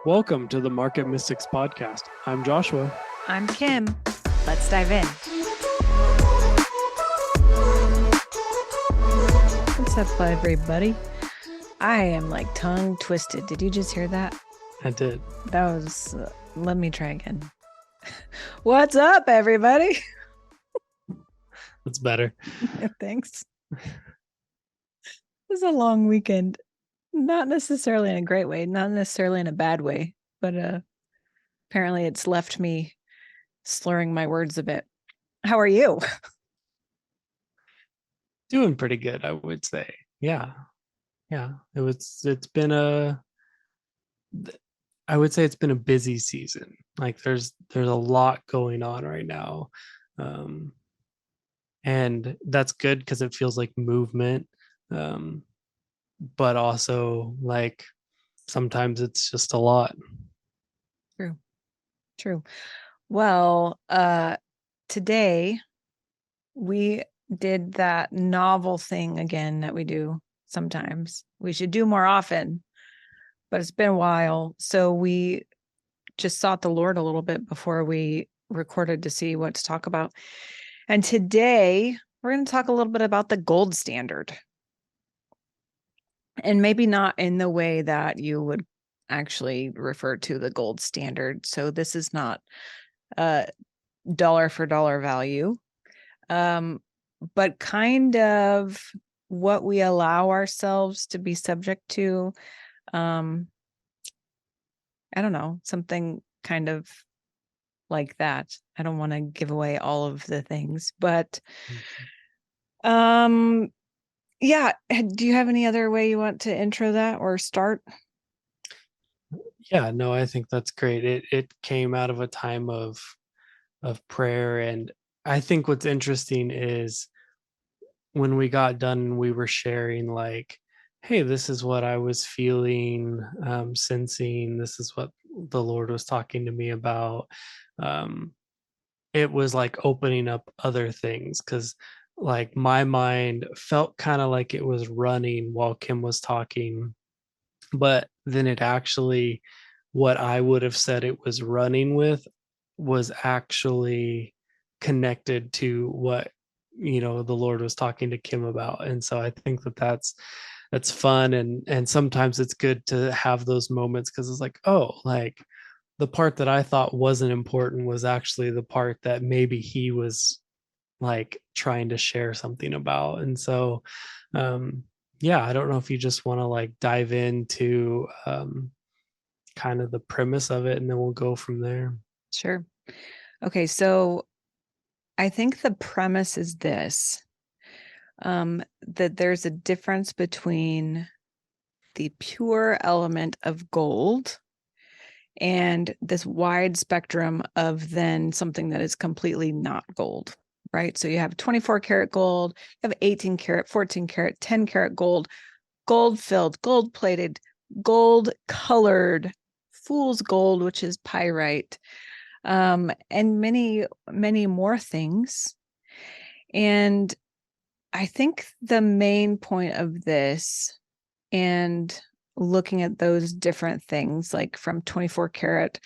Welcome to the Market Mystics podcast. I'm Joshua. I'm Kim. Let's dive in. What's up, everybody? I am like tongue twisted. Did you just hear that? I did. That was, let me try again. What's up, everybody? That's better. Thanks. It was a long weekend. Not necessarily in a great way, not necessarily in a bad way, but apparently it's left me slurring my words a bit. How are you? Doing pretty good, I would say. Yeah. I would say it's been a busy season. Like there's a lot going on right now. And that's good because it feels like movement. But also like sometimes it's just a lot. True. Well, today we did that novel thing again that we do sometimes. We should do more often, but it's been a while. So we just sought the Lord a little bit before we recorded to see what to talk about. And today we're going to talk a little bit about the gold standard. And maybe not in the way that you would actually refer to the gold standard. So this is not dollar for dollar value, but kind of what we allow ourselves to be subject to. I don't know, something kind of like that. I don't want to give away all of the things, but yeah. Do you have any other way you want to intro that or start? Yeah, no, I think that's great. It came out of a time of prayer, and I think what's interesting is when we got done, we were sharing like, hey, this is what I was feeling, sensing. This is what the Lord was talking to me about. It was like opening up other things because like my mind felt kind of like it was running while Kim was talking, but then it actually, what I would have said it was running with was actually connected to what the Lord was talking to Kim about. And so I think that's fun, and sometimes it's good to have those moments because it's like, oh, like the part that I thought wasn't important was actually the part that maybe he was like trying to share something about. And so yeah, I don't know if you just want to like dive into kind of the premise of it and then we'll go from there. Sure. Okay, so I think the premise is this, that there's a difference between the pure element of gold and this wide spectrum of then something that is completely not gold, right? So you have 24 karat gold, you have 18 karat, 14 karat, 10 karat gold, gold filled, gold plated, gold colored, fool's gold, which is pyrite, and many, many more things. And I think the main point of this and looking at those different things, like from 24 karat,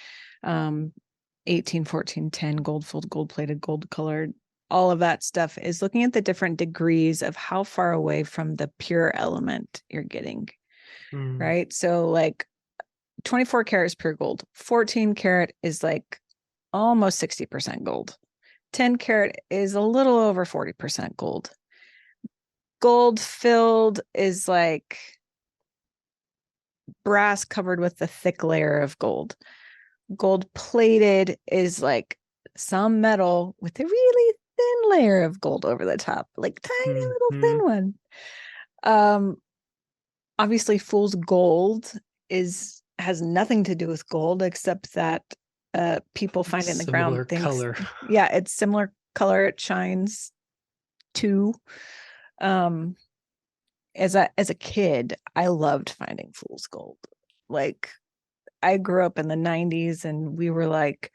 18, 14, 10, gold filled, gold plated, gold colored, all of that stuff, is looking at the different degrees of how far away from the pure element you're getting. Right? So like 24 karat is pure gold. 14 karat is like almost 60% gold. 10 karat is a little over 40% gold. Gold filled is like brass covered with a thick layer of gold. Gold plated is like some metal with a really thin layer of gold over the top, like tiny little thin one. Obviously fool's gold has nothing to do with gold except that people find it in the ground. Color. Yeah, it's similar color. It shines too. As a kid, I loved finding fool's gold. Like I grew up in the 90s and we were like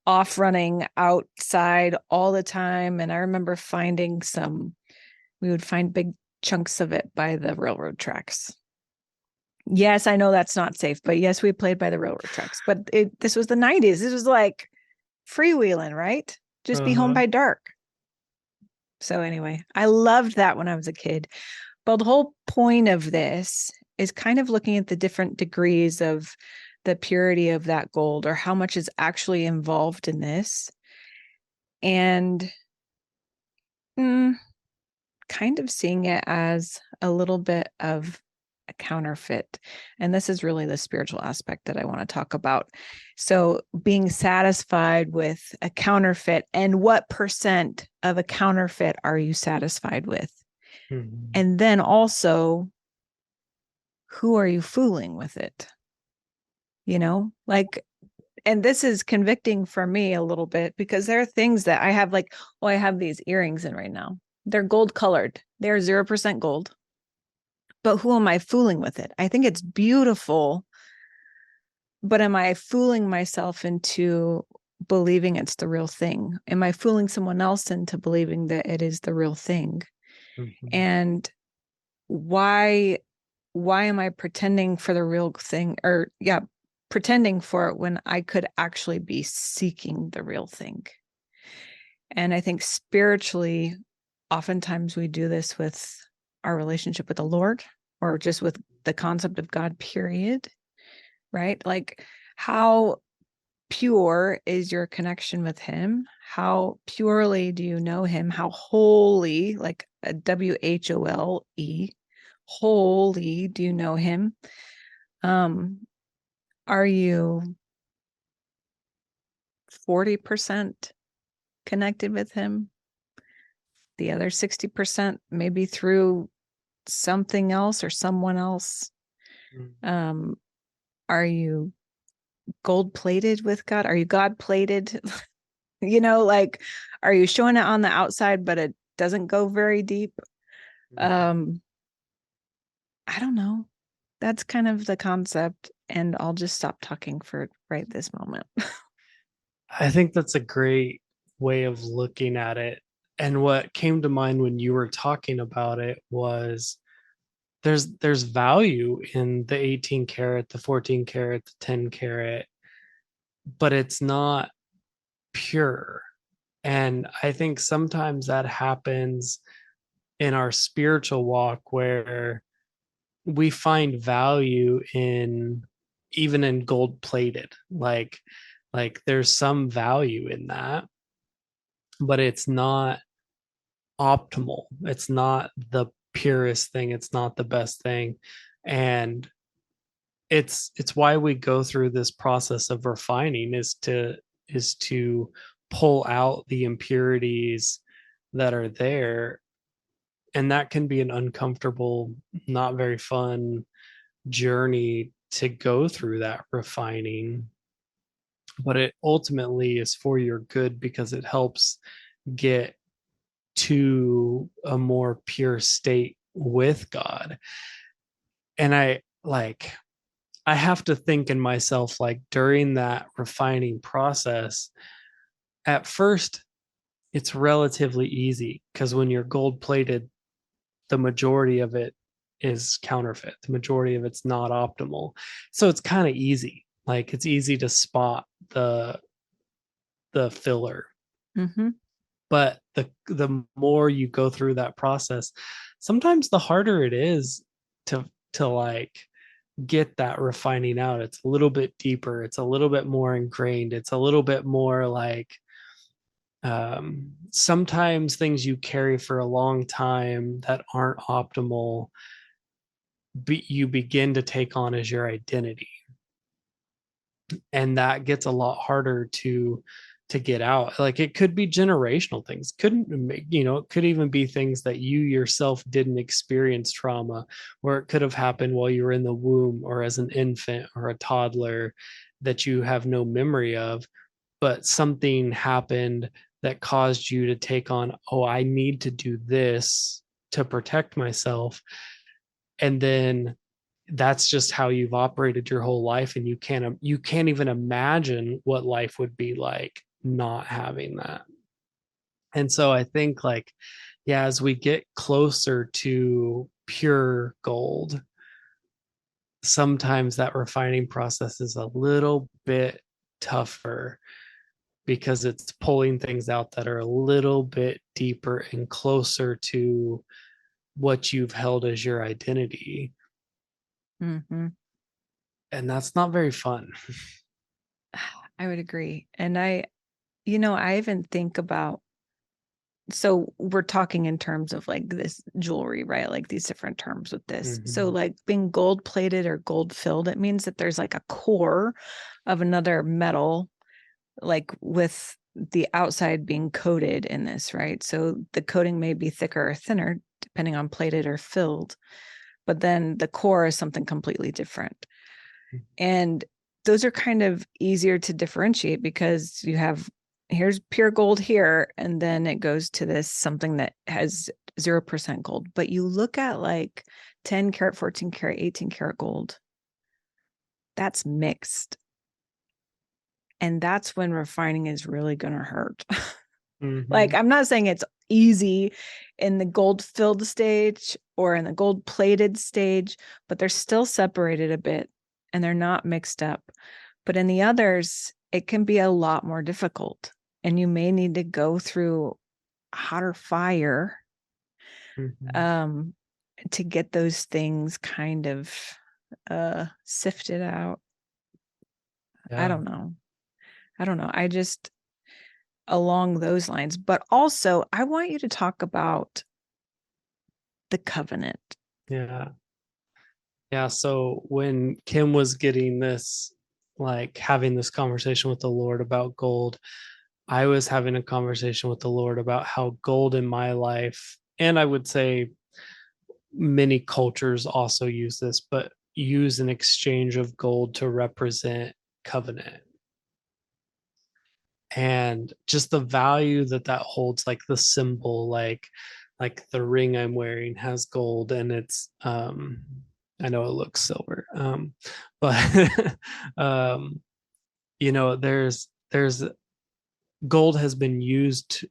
off running outside all the time. And I remember we would find big chunks of it by the railroad tracks. Yes, I know that's not safe, but yes, we played by the railroad tracks. But this was the 90s. This was like freewheeling, right? Just be home Uh-huh. by dark. So anyway, I loved that when I was a kid. But the whole point of this is kind of looking at the different degrees of the purity of that gold or how much is actually involved in this. And mm, kind of seeing it as a little bit of a counterfeit. And this is really the spiritual aspect that I want to talk about. So, being satisfied with a counterfeit, and what percent of a counterfeit are you satisfied with? Mhm. And then also, who are you fooling with it? Like, and this is convicting for me a little bit because there are things that I have, like, oh, I have these earrings in right now. They're gold colored, they're 0% gold. But who am I fooling with it? I think it's beautiful, but am I fooling myself into believing it's the real thing? Am I fooling someone else into believing that it is the real thing? Mhm. And why am I pretending for the real thing, or yeah, pretending for it when I could actually be seeking the real thing? And I think spiritually, oftentimes we do this with our relationship with the Lord or just with the concept of God, period. Right? Like, how pure is your connection with Him? How purely do you know Him? How holy, like a WHOLE, holy do you know Him? Are you 40% connected with Him? The other 60% maybe through something else or someone else? Mhm. Um, are you gold plated with God? Are you God plated? Like, are you showing it on the outside, but it doesn't go very deep? Mhm. Um, I don't know. That's kind of the concept. And I'll just stop talking for right this moment. I think that's a great way of looking at it. And what came to mind when you were talking about it was there's value in the 18 karat, the 14 karat, the 10 karat, but it's not pure. And I think sometimes that happens in our spiritual walk where we find value in even in gold plated. Like there's some value in that, but it's not optimal. It's not the purest thing. It's not the best thing. And it's why we go through this process of refining is to pull out the impurities that are there. And that can be an uncomfortable, not very fun journey to go through that refining, but it ultimately is for your good because it helps get to a more pure state with God. And I have to think in myself, like during that refining process, at first it's relatively easy because when you're gold plated, the majority of it is counterfeit. The majority of it's not optimal. So it's kind of easy. Like it's easy to spot the filler. Mm-hmm. But the more you go through that process, sometimes the harder it is to like get that refining out. It's a little bit deeper, it's a little bit more ingrained, it's a little bit more like sometimes things you carry for a long time that aren't optimal you begin to take on as your identity, and that gets a lot harder to get out. Like it could be generational things, couldn't it could even be things that you yourself didn't experience trauma, or it could have happened while you were in the womb or as an infant or a toddler that you have no memory of, but something happened that caused you to take on, oh, I need to do this to protect myself. And then that's just how you've operated your whole life, and you can't even imagine what life would be like not having that. And so I think, like, yeah, as we get closer to pure gold, sometimes that refining process is a little bit tougher because it's pulling things out that are a little bit deeper and closer to what you've held as your identity. Mm-hmm. And that's not very fun. I would agree. And I even think about, so we're talking in terms of like this jewelry, right? Like these different terms with this. So Mm-hmm. like being gold plated or gold filled, it means that there's like a core of another metal, like with the outside being coated in this, right? So the coating may be thicker or thinner depending on plated or filled, but then the core is something completely different. And those are kind of easier to differentiate because you have, here's pure gold here, and then it goes to this something that has 0% gold. But you look at like 10 karat, 14 karat, 18 karat gold, that's mixed. And that's when refining is really going to hurt. Like, Mm-hmm. I'm not saying it's easy in the gold filled stage or in the gold plated stage, but they're still separated a bit and they're not mixed up. But in the others, it can be a lot more difficult. And you may need to go through hotter fire Mm-hmm. um, to get those things kind of sifted out. I Yeah. don't know. I don't know. I just, along those lines. But also, I want you to talk about the covenant. Yeah. Yeah. So when Kim was getting this, like having this conversation with the Lord about gold, I was having a conversation with the Lord about how gold in my life, and I would say many cultures also use this, but use an exchange of gold to represent covenant. And just the value that that holds, like the symbol, like the ring I'm wearing has gold and it's I know it looks silver, but um there's gold has been used,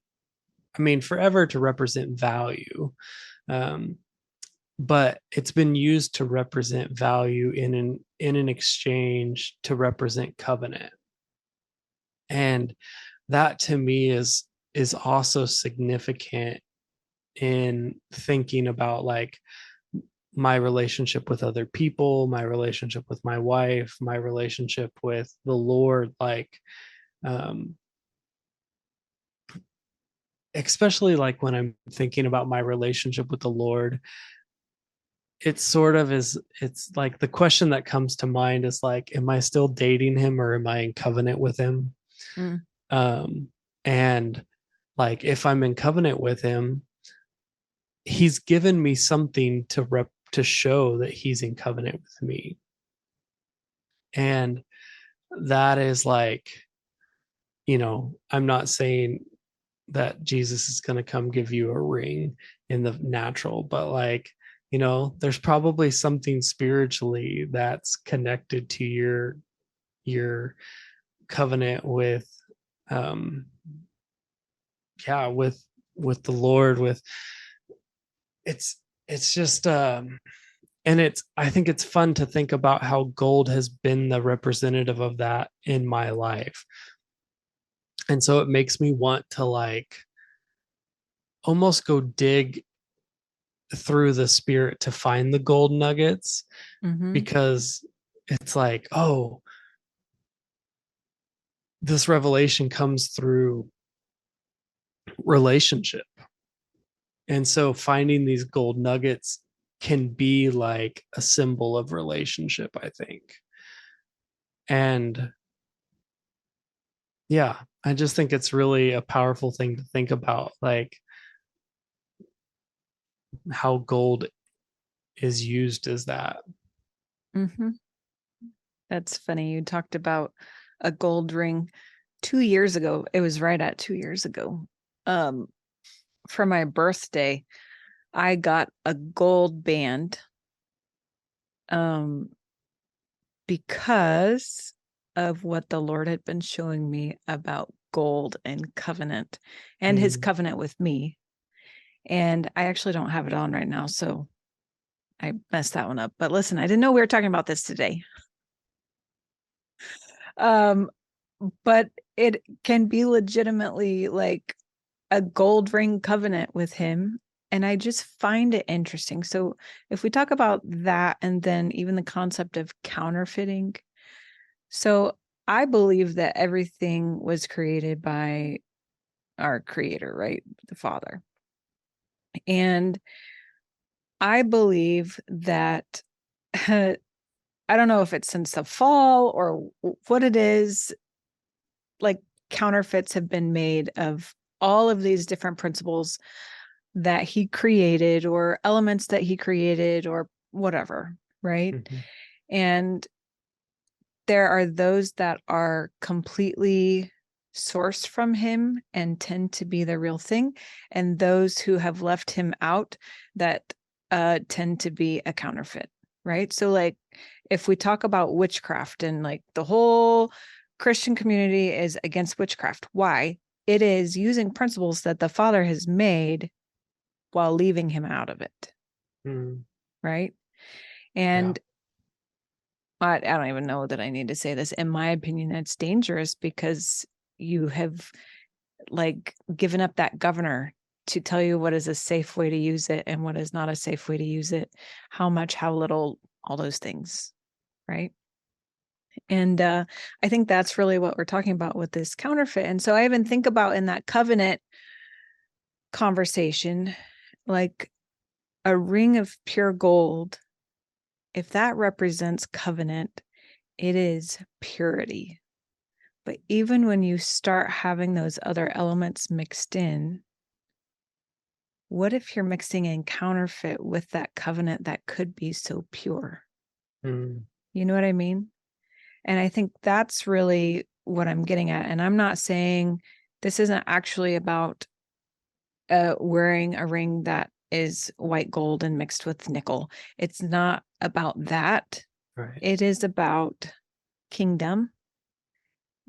I mean, forever to represent value. um but it's been used to represent value in an exchange to represent covenant. And that to me is also significant in thinking about like my relationship with other people, my relationship with my wife, my relationship with the Lord, like um especially like when I'm thinking about my relationship with the Lord, it sort of is, it's like the question that comes to mind is like, am I still dating him or am I in covenant with him? Mm, um and like if I'm in covenant with him, he's given me something to show that he's in covenant with me. And that is like, I'm not saying that Jesus is going to come give you a ring in the natural, but like, there's probably something spiritually that's connected to your covenant with um yeah, with the Lord, with it's just and it's, I think it's fun to think about how gold has been the representative of that in my life. And so it makes me want to like almost go dig through the spirit to find the gold nuggets, mm-hmm, because it's like, oh, this revelation comes through relationship. And so finding these gold nuggets can be like a symbol of relationship, I think. And yeah, I just think it's really a powerful thing to think about, like how gold is used as that. mm-hmm. That's funny. You talked about a gold ring 2 years ago. It was right at 2 years ago. Um, for my birthday, I got a gold band um, because of what the Lord had been showing me about gold and covenant and his Mm, covenant with me. And I actually don't have it on right now. So I messed that one up. But listen, I didn't know we were talking about this today. Um, but it can be legitimately like a gold ring covenant with him. And I just find it interesting. So if we talk about that and then even the concept of counterfeiting, so I believe that everything was created by our creator, right? The Father. And I believe that I don't know if it's since the fall or what it is, like counterfeits have been made of all of these different principles that he created or elements that he created or whatever, right? Mm-hmm. And there are those that are completely sourced from him and tend to be the real thing, and those who have left him out that tend to be a counterfeit, right? So like if we talk about witchcraft and like the whole Christian community is against witchcraft, why? It is using principles that the Father has made while leaving him out of it, Mm. right? Yeah. And I don't even know that I need to say this. In my opinion, it's dangerous because you have like given up that governor to tell you what is a safe way to use it and what is not a safe way to use it, how much, how little, all those things, right? And I think that's really what we're talking about with this counterfeit. And so I even think about in that covenant conversation, like a ring of pure gold, if that represents covenant, it is purity. But even when you start having those other elements mixed in, what if you're mixing in counterfeit with that covenant that could be so pure? Mm. You know what I mean? And I think that's really what I'm getting at. And I'm not saying this isn't actually about wearing a ring that is white gold and mixed with nickel. It's not about that. Right. It is about kingdom.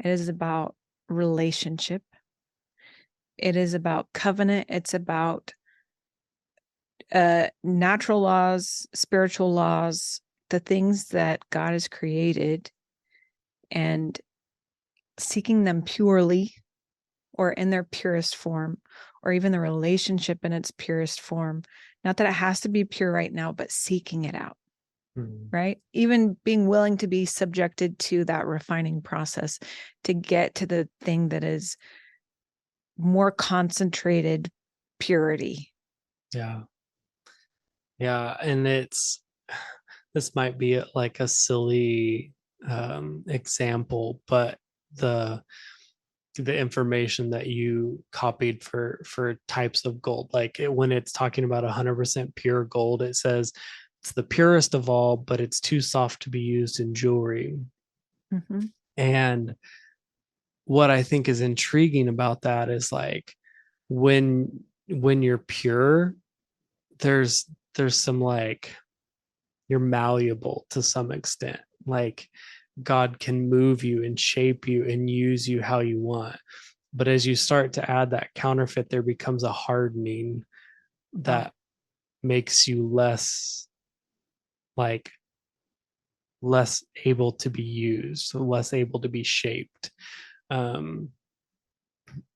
It is about relationship. It is about covenant. It's about natural laws, spiritual laws, the things that God has created, and seeking them purely or in their purest form, or even the relationship in its purest form. Not that it has to be pure right now, but seeking it out, Mm. right? Even being willing to be subjected to that refining process to get to the thing that is more concentrated purity. Yeah. Yeah. And this might be like a silly example, but the the information that you copied for types of gold, like when it's talking about 100% pure gold, it says it's the purest of all, but it's too soft to be used in jewelry. Mm-hmm. And what I think is intriguing about that is like when you're pure, there's some like you're malleable to some extent. Like God can move you and shape you and use you how you want. But as you start to add that counterfeit, there becomes a hardening Oh. that makes you like less able to be used, less able to be shaped. Um,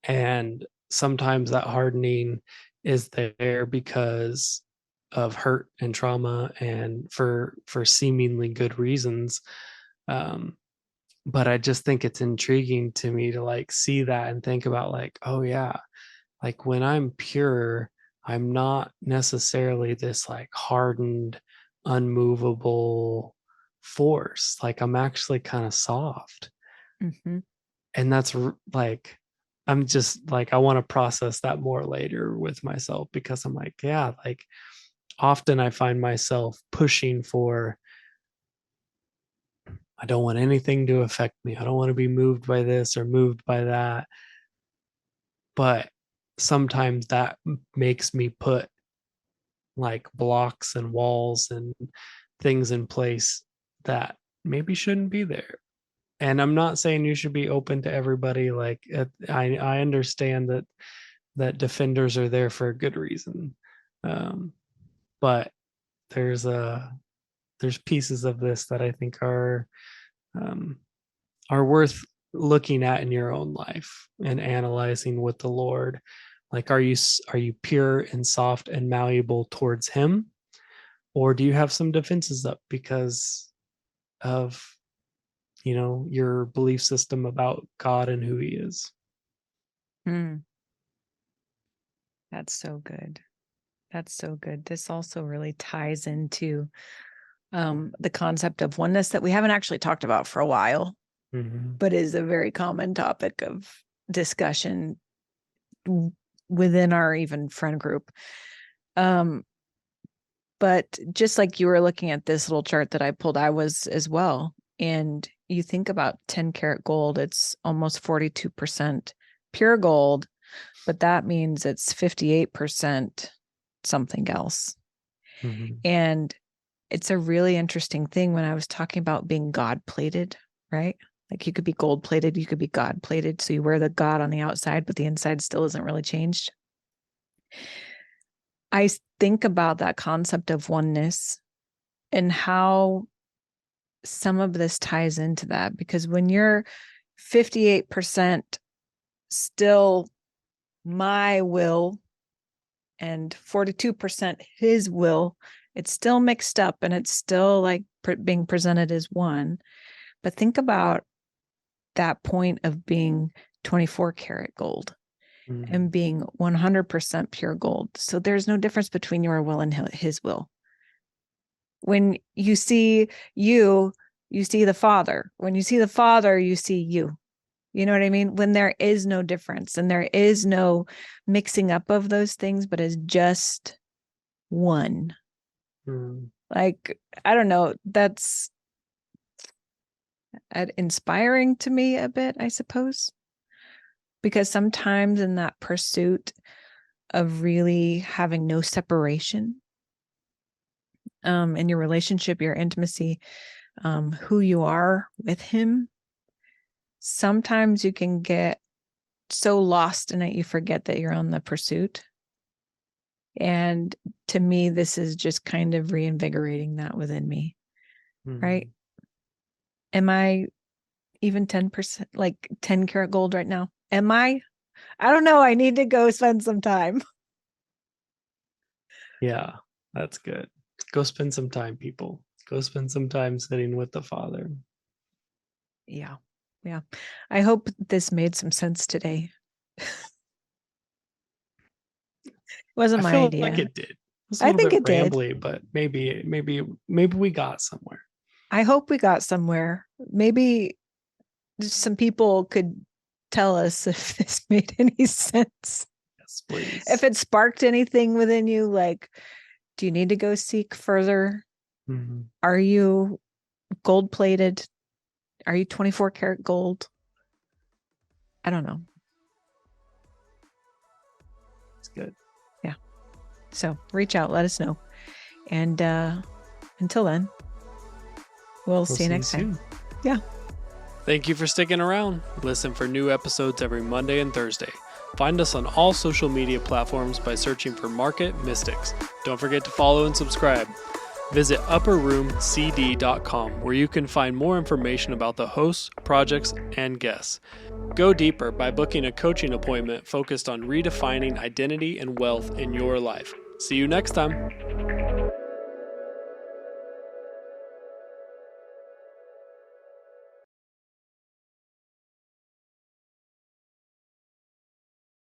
and sometimes that hardening is there because of hurt and trauma and for seemingly good reasons. Um, but I just think it's intriguing to me to like see that and think about like, oh yeah, like when I'm pure, I'm not necessarily this like hardened, unmovable force. Like I'm actually kind of soft. Mm-hmm. And that's like, I'm just like, I want to process that more later with myself because I'm like, yeah, like often I find myself pushing for, I don't want anything to affect me. I don't want to be moved by this or moved by that. But sometimes that makes me put like blocks and walls and things in place that maybe shouldn't be there. And I'm not saying you should be open to everybody. Like I understand that defenders are there for a good reason, but there's there's pieces of this that I think um, are worth looking at in your own life and analyzing with the Lord. Like, are you pure and soft and malleable towards Him, or do you have some defenses up because of your belief system about God and who He is? Hmm. That's so good. That's so good. This also really ties into the concept of oneness that we haven't actually talked about for a while, but is a very common topic of discussion within our even friend group. But just like you were looking at this little chart that I pulled, I was as well. And you think about 10 karat gold, it's almost 42% pure gold, but that means it's 58% something else. And it's a really interesting thing when I was talking about being God plated, right? Like you could be gold plated, you could be God plated. So you wear the God on the outside, but the inside still isn't really changed. I think about that concept of oneness and how some of this ties into that, because when you're 58% still my will and 42% his will, it's still mixed up and it's still like being presented as one. But think about that point of being 24 karat gold and being 100% pure gold. So there's no difference between your will and his will. When you see you see the Father. When you see the Father, you see you. You know what I mean? When there is no difference and there is no mixing up of those things, but it's just one. Like, I don't know, that's inspiring to me a bit, I suppose. Because sometimes in that pursuit of really having no separation in your relationship, your intimacy, who you are with him, sometimes you can get so lost in it, you forget that you're on the pursuit. And to me, this is just kind of reinvigorating that within me, right? Am I even 10%, like 10 karat gold right now? Am I? I don't know. I need to go spend some time. Yeah, that's good. Go spend some time, people. Go spend some time sitting with the Father. Yeah. Yeah. I hope this made some sense today. Wasn't my idea. Like it did. It's a I little think bit it did. rambly, but maybe we got somewhere. I hope we got somewhere. Maybe some people could tell us if this made any sense. Yes, please. If it sparked anything within you, like, do you need to go seek further? Are you gold plated? Are you 24 karat gold? I don't know. It's good. Yeah. So reach out, let us know. And until then, we'll see you next time. Yeah. Thank you for sticking around. Listen for new episodes every Monday and Thursday. Find us on all social media platforms by searching for Market Mystics. Don't forget to follow and subscribe. Visit upperroomcd.com where you can find more information about the hosts, projects, and guests. Go deeper by booking a coaching appointment focused on redefining identity and wealth in your life. See you next time.